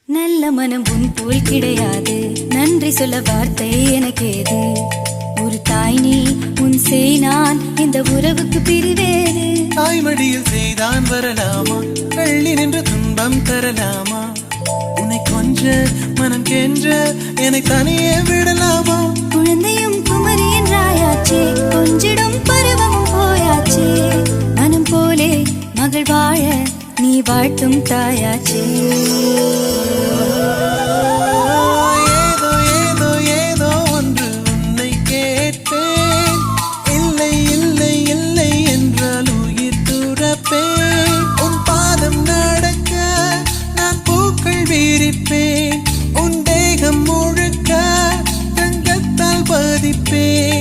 நல்ல மனம் உன் போல் கிடையாது, நன்றி சொல்ல வார்த்தை எனக்கேது. ஒரு தாய் நீ, உன் செய் நான், இந்த உறவுக்கு பிரிவேது. தாய்மடியில் செய்தான் வரலாமா, கள்ளி நின்று துன்பம் தரலாமா? உன்னை கொஞ்ச மனம் கென்ற என்னை தனியே விடலாமா? குழந்தையும் குமரி என்றாயாச்சே, கொஞ்சிடும் பருவமும் போயாச்சே. மனம் போலே மகள் வாழ நீ வாழ்த்தும் தாயாச்சே. ஏதோ ஏதோ ஏதோ ஒன்று உன்னை கேட்பேன். இல்லை இல்லை இல்லை என்றால் உயிர் துறப்பேன். உன் பாதம் நடக்க நான் பூக்கள் விரிப்பேன். உன் தேகம் முழுக்க தங்கத்தால் பதிப்பேன்.